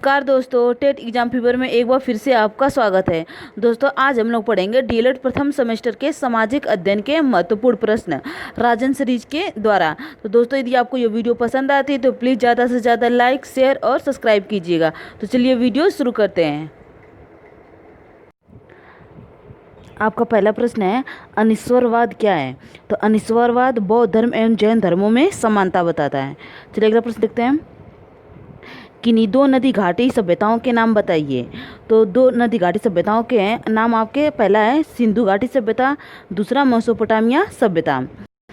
नमस्कार दोस्तों, TET exam fever में एक बार फिर से आपका स्वागत है। दोस्तों आज हम लोग पढ़ेंगे डीएलएड प्रथम सेमेस्टर के सामाजिक अध्ययन के महत्वपूर्ण प्रश्न राजन सीरीज के द्वारा। तो दोस्तों यदि आपको ये वीडियो पसंद आती है तो प्लीज़ ज़्यादा से ज़्यादा लाइक, शेयर और सब्सक्राइब कीजिएगा। तो चलिए वीडियो शुरू करते हैं। आपका पहला प्रश्न है, अनिश्वरवाद क्या है? तो अनिश्वरवाद बौद्ध धर्म एवं जैन धर्मों में समानता बताता है। चलिए अगला प्रश्न देखते हैं। किन्हीं दो नदी घाटी सभ्यताओं के नाम बताइए। तो दो नदी घाटी सभ्यताओं के नाम आपके, पहला है सिंधु घाटी सभ्यता, दूसरा मेसोपोटामिया सभ्यता।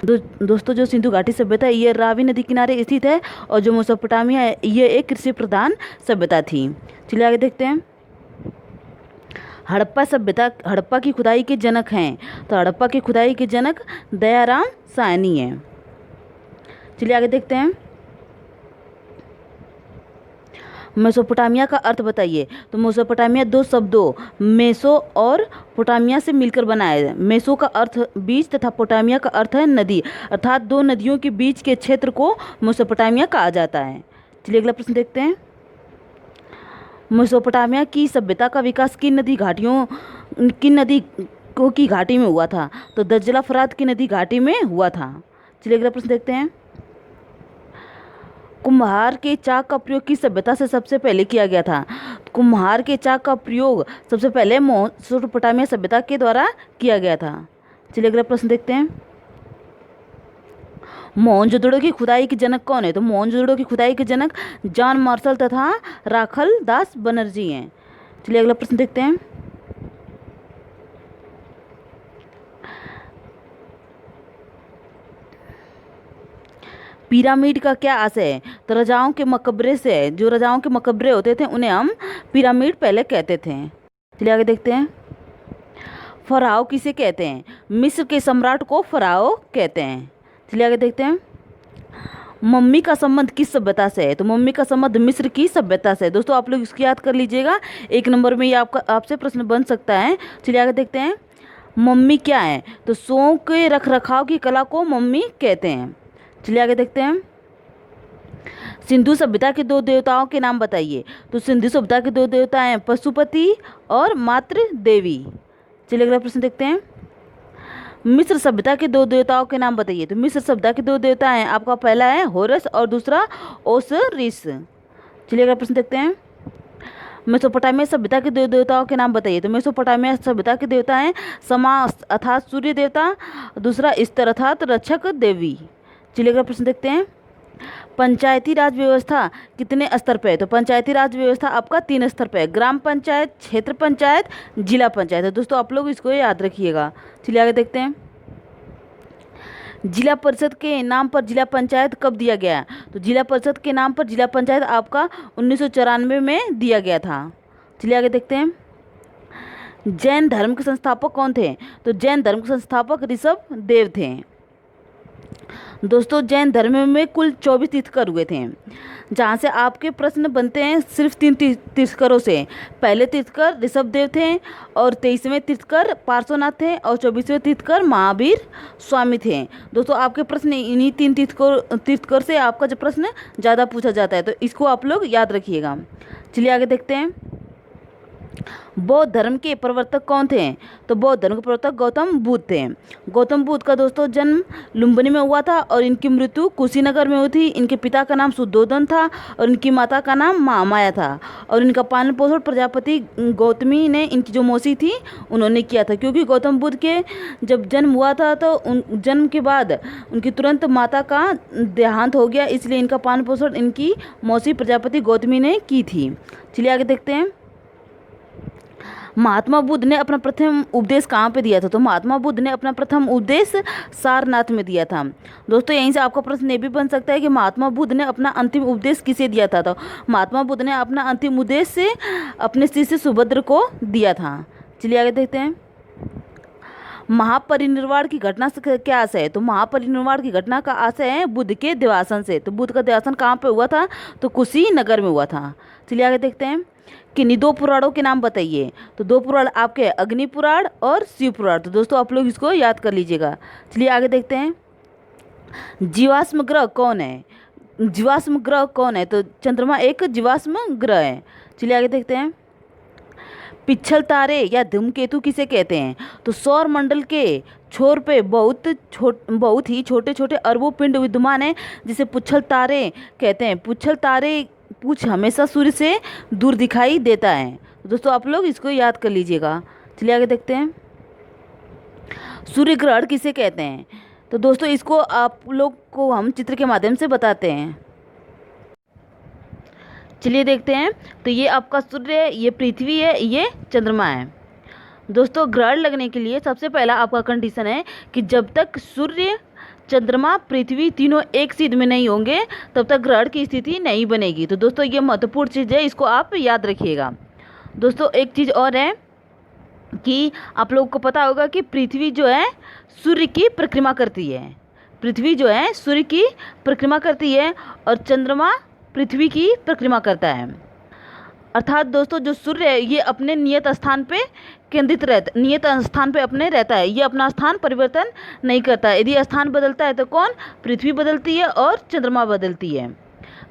दोस्तों जो सिंधु घाटी सभ्यता है ये रावी नदी किनारे स्थित है, और जो मेसोपोटामिया है ये एक कृषि प्रधान सभ्यता थी। चलिए आगे देखते हैं। हड़प्पा सभ्यता, हड़प्पा की खुदाई के जनक हैं। तो हड़प्पा की खुदाई के जनक दयाराम साहनी हैं। चलिए आगे देखते हैं। मेसोपोटामिया का अर्थ बताइए। तो मेसोपोटामिया दो शब्दों मेसो और पोटामिया से मिलकर बना है। मेसो का अर्थ बीच तथा पोटामिया का अर्थ है नदी, अर्थात दो नदियों के बीच के क्षेत्र को मेसोपोटामिया कहा जाता है। चलिए अगला प्रश्न देखते हैं। मेसोपोटामिया की सभ्यता का विकास किन नदी की घाटी में हुआ था? तो दज्जला फरात की नदी घाटी में हुआ था। चलिए अगला प्रश्न देखते हैं। कुम्हार के चाक का प्रयोग किस सभ्यता से सबसे पहले किया गया था? कुम्हार के चाक का प्रयोग सबसे पहले मेसोपोटामिया सभ्यता के द्वारा किया गया था। चलिए अगला प्रश्न देखते हैं। मोहनजोदड़ो की खुदाई के जनक कौन है? तो मोहनजोदड़ो की खुदाई के जनक जॉन मार्शल तथा राखल दास बनर्जी हैं। चलिए अगला प्रश्न देखते हैं। पिरामिड का क्या आशय है? तो राजाओं के मकबरे से, जो राजाओं के मकबरे होते थे उन्हें हम पिरामिड पहले कहते थे। चलिए आगे देखते हैं। फराओ किसे कहते हैं? मिस्र के सम्राट को फराओ कहते हैं। चलिए आगे देखते हैं। मम्मी का संबंध किस सभ्यता से है? तो मम्मी का संबंध मिस्र की सभ्यता से है। दोस्तों आप लोग इसको याद कर लीजिएगा, एक नंबर में ये आपसे प्रश्न बन सकता है। चलिए आगे देखते हैं। मम्मी क्या है? तो शवों के रख रखाव की कला को मम्मी कहते हैं। चलिए आगे देखते हैं। सिंधु सभ्यता के दो देवताओं के नाम बताइए। तो सिंधु सभ्यता के दो देवता हैं पशुपति और मातृ देवी। चलिए अगला प्रश्न देखते हैं। मिस्र सभ्यता के दो देवताओं के नाम बताइए। तो मिस्र सभ्यता के दो देवता हैं, आपका पहला है होरस और दूसरा ओसरिस। चलिए अगला प्रश्न देखते हैं। मेसोपोटामिया सभ्यता के दो देवताओं के नाम बताइए। तो मेसोपोटामिया सभ्यता के देवता हैं समा अर्थात सूर्य देवता, दूसरा स्तर अर्थात रक्षक देवी। चलिए अगला प्रश्न देखते हैं। पंचायती राज व्यवस्था कितने स्तर पे है? तो पंचायती राज व्यवस्था आपका 3 स्तर पे है, ग्राम पंचायत, क्षेत्र पंचायत, जिला पंचायत है। दोस्तों आप लोग इसको याद रखिएगा। चलिए आगे देखते हैं। जिला परिषद के नाम पर जिला पंचायत कब दिया गया? तो जिला परिषद के नाम पर जिला पंचायत आपका 1994 में दिया गया था। चलिए आगे देखते हैं। जैन धर्म के संस्थापक कौन थे? तो जैन धर्म के संस्थापक ऋषभ देव थे। दोस्तों जैन धर्म में कुल 24 तीर्थकर हुए थे, जहाँ से आपके प्रश्न बनते हैं सिर्फ 3 तीर्थकरों से। पहले तीर्थकर ऋषभ देव थे, और 23वें तीर्थकर पार्श्वनाथ थे, और 24वें तीर्थकर महावीर स्वामी थे। दोस्तों आपके प्रश्न इन्हीं 3 तीर्थकर से आपका जो प्रश्न ज़्यादा पूछा जाता है, तो इसको आप लोग याद रखिएगा। चलिए आगे देखते हैं। बौद्ध धर्म के प्रवर्तक कौन थे? तो बौद्ध धर्म के प्रवर्तक गौतम बुद्ध थे। गौतम बुद्ध का दोस्तों जन्म लुम्बिनी में हुआ था, और इनकी मृत्यु कुशीनगर में हुई थी। इनके पिता का नाम शुद्धोधन था, और इनकी माता का नाम महामाया था, और इनका पालन पोषण प्रजापति गौतमी ने, इनकी जो मौसी थी, उन्होंने किया था। क्योंकि गौतम बुद्ध के जब जन्म हुआ था तो जन्म के बाद उनकी तुरंत माता का देहांत हो गया, इसलिए इनका पालन पोषण इनकी मौसी प्रजापति गौतमी ने की थी। चलिए आगे देखते हैं। महात्मा बुद्ध ने अपना प्रथम उपदेश कहाँ पे दिया था? तो महात्मा बुद्ध ने अपना प्रथम उपदेश सारनाथ में दिया था। दोस्तों यहीं से आपका प्रश्न ये भी बन सकता है कि महात्मा बुद्ध ने अपना अंतिम उपदेश किसे दिया था? तो महात्मा बुद्ध ने अपना अंतिम उपदेश से अपने शिष्य सुभद्र को दिया था। चलिए आगे देखते हैं। महापरिनिर्वाण की घटना से क्या आशय है? तो महापरिनिर्वाण की घटना का आशय है बुद्ध के देवासन से। तो बुद्ध का देवासन कहाँ पे हुआ था? तो कुशीनगर में हुआ था। चलिए आगे देखते हैं। किन्हीं 2 पुराणों के नाम बताइए। तो 2 पुराण आपके अग्नि पुराण और शिव पुराण। तो दोस्तों आप लोग इसको याद कर लीजिएगा। चलिए आगे देखते हैं। जीवाश्म ग्रह कौन है? जीवाश्म ग्रह कौन है? तो चंद्रमा एक जीवाश्म ग्रह है। चलिए आगे देखते हैं। पिछल तारे या धूमकेतु किसे कहते हैं? तो सौर मंडल के छोर पे बहुत ही छोटे छोटे अरबों पिंड विद्यमान है, जिसे पुच्छल तारे कहते हैं। पुच्छल तारे पूछ हमेशा सूर्य से दूर दिखाई देता है। दोस्तों आप लोग इसको याद कर लीजिएगा। चलिए आगे देखते हैं। सूर्य ग्रहण किसे कहते हैं? तो दोस्तों इसको आप लोग को हम चित्र के माध्यम से बताते हैं। चलिए देखते हैं। तो ये आपका सूर्य है, ये पृथ्वी है, ये चंद्रमा है। दोस्तों ग्रहण लगने के लिए सबसे पहला आपका कंडीशन है कि जब तक सूर्य, चंद्रमा, पृथ्वी तीनों एक सिद्ध में नहीं होंगे तब तक ग्रहण की स्थिति नहीं बनेगी। तो दोस्तों ये महत्वपूर्ण चीज़ है, इसको आप याद रखिएगा। दोस्तों एक चीज़ और है कि आप लोगों को पता होगा कि पृथ्वी जो है सूर्य की परिक्रमा करती है। पृथ्वी जो है सूर्य की परिक्रमा करती है और चंद्रमा पृथ्वी की परिक्रमा करता है। अर्थात दोस्तों जो सूर्य है ये अपने नियत स्थान पे केंद्रित रहता, नियत स्थान पे अपने रहता है। ये अपना स्थान परिवर्तन नहीं करता है। यदि स्थान बदलता है तो कौन? पृथ्वी बदलती है और चंद्रमा बदलती है।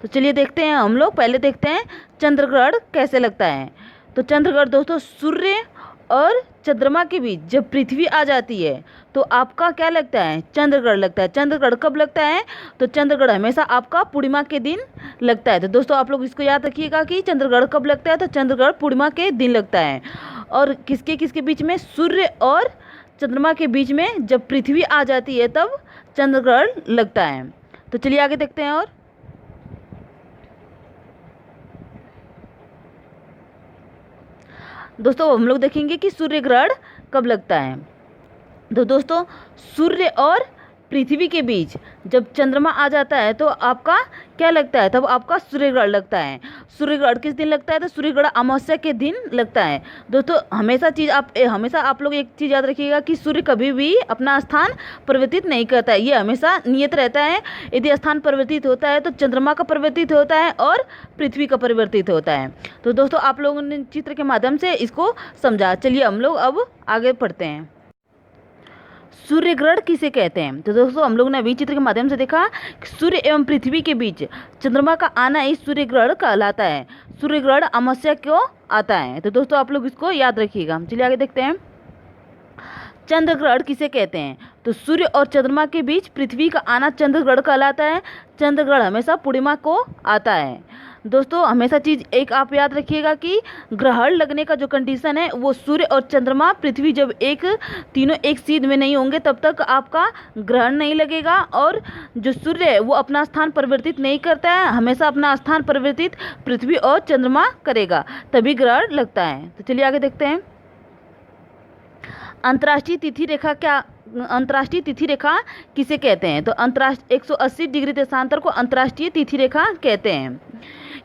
तो चलिए देखते हैं हम लोग। पहले देखते हैं चंद्र ग्रहण कैसे लगता है। तो चंद्र ग्रहण दोस्तों सूर्य और चंद्रमा के बीच जब पृथ्वी आ जाती है तो आपका क्या लगता है? चंद्र ग्रहण लगता है। चंद्र ग्रहण कब लगता है? तो चंद्र ग्रहण हमेशा आपका पूर्णिमा के दिन लगता है। तो दोस्तों आप लोग इसको याद रखिएगा कि चंद्र ग्रहण कब लगता है? तो चंद्र ग्रहण पूर्णिमा के दिन लगता है। और किसके किसके बीच में? सूर्य और चंद्रमा के बीच में जब पृथ्वी आ जाती है तब चंद्र ग्रहण लगता है। तो चलिए आगे देखते हैं। और दोस्तों हम लोग देखेंगे कि सूर्य ग्रहण कब लगता है। तो दोस्तों सूर्य और पृथ्वी के बीच जब चंद्रमा आ जाता है तो आपका क्या लगता है? तब आपका सूर्य ग्रहण लगता है। सूर्य ग्रहण किस दिन लगता है? तो सूर्य ग्रहण अमावस्या के दिन लगता है। दोस्तों हमेशा आप लोग एक चीज़ याद रखिएगा कि सूर्य कभी भी अपना स्थान परिवर्तित नहीं करता है। ये हमेशा नियत रहता है। यदि स्थान परिवर्तित होता है तो चंद्रमा का परिवर्तित होता है और पृथ्वी का परिवर्तित होता है। तो दोस्तों आप लोगों ने चित्र के माध्यम से इसको समझा। चलिए हम लोग अब आगे पढ़ते हैं। सूर्य ग्रहण किसे कहते हैं? तो दोस्तों हम लोग ने अभी चित्र के माध्यम से देखा कि सूर्य एवं पृथ्वी के बीच चंद्रमा का आना ही सूर्य ग्रहण कहलाता है। सूर्य ग्रहण अमावस्या क्यों आता है? तो दोस्तों आप लोग इसको याद रखिएगा। चलिए आगे देखते हैं। चंद्र ग्रहण किसे कहते हैं? तो सूर्य और चंद्रमा के बीच पृथ्वी का आना चंद्र ग्रहण कहलाता है। चंद्र ग्रहण हमेशा पूर्णिमा को आता है। दोस्तों हमेशा चीज़ एक आप याद रखिएगा कि ग्रहण लगने का जो कंडीशन है वो सूर्य और चंद्रमा, पृथ्वी जब तीनों एक सिद्ध में नहीं होंगे तब तक आपका ग्रहण नहीं लगेगा। और जो सूर्य है वो अपना स्थान परिवर्तित नहीं करता है, हमेशा अपना स्थान परिवर्तित पृथ्वी और चंद्रमा करेगा, तभी ग्रहण लगता है। तो चलिए आगे देखते हैं। अंतर्राष्ट्रीय तिथि रेखा किसे कहते हैं? तो 180 डिग्री देशांतर को अंतर्राष्ट्रीय तिथि रेखा कहते हैं,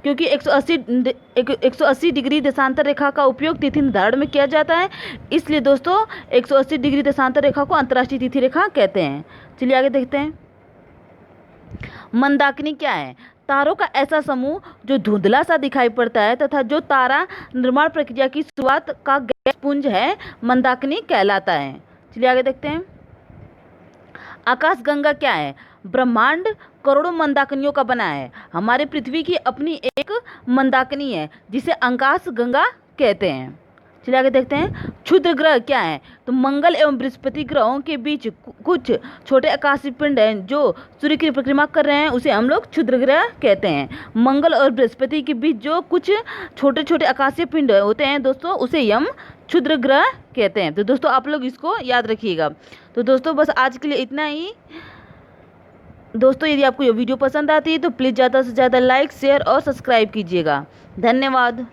क्योंकि 180 डिग्री देशांतर रेखा का उपयोग तिथि निर्धारण में किया जाता है। इसलिए दोस्तों 180 डिग्री देशांतर रेखा को अंतर्राष्ट्रीय तिथि रेखा कहते हैं। चलिए आगे देखते हैं। मंदाकिनी क्या है? तारों का ऐसा समूह जो धुंधला सा दिखाई पड़ता है तथा जो तारा निर्माण प्रक्रिया की शुरुआत का गैस पुंज है, मंदाकिनी कहलाता है। चलिए आगे देखते हैं। आकाशगंगा क्या है? ब्रह्मांड करोड़ों मंदाकिनियों का बना है। हमारे पृथ्वी की अपनी एक मंदाकिनी है जिसे आकाशगंगा कहते हैं। चलिए आगे देखते हैं। क्षुद्र ग्रह क्या है? तो मंगल एवं बृहस्पति ग्रहों के बीच कुछ छोटे आकाशीय पिंड हैं जो सूर्य की परिक्रमा कर रहे हैं, उसे हम लोग क्षुद्र ग्रह कहते हैं। मंगल और बृहस्पति के बीच जो कुछ छोटे छोटे आकाशीय पिंड होते हैं दोस्तों, उसे हम क्षुद्र ग्रह कहते हैं। तो दोस्तों आप लोग इसको याद रखिएगा। तो दोस्तों बस आज के लिए इतना ही। दोस्तों यदि आपको ये वीडियो पसंद आती है तो प्लीज़ ज़्यादा से ज़्यादा लाइक, शेयर और सब्सक्राइब कीजिएगा। धन्यवाद।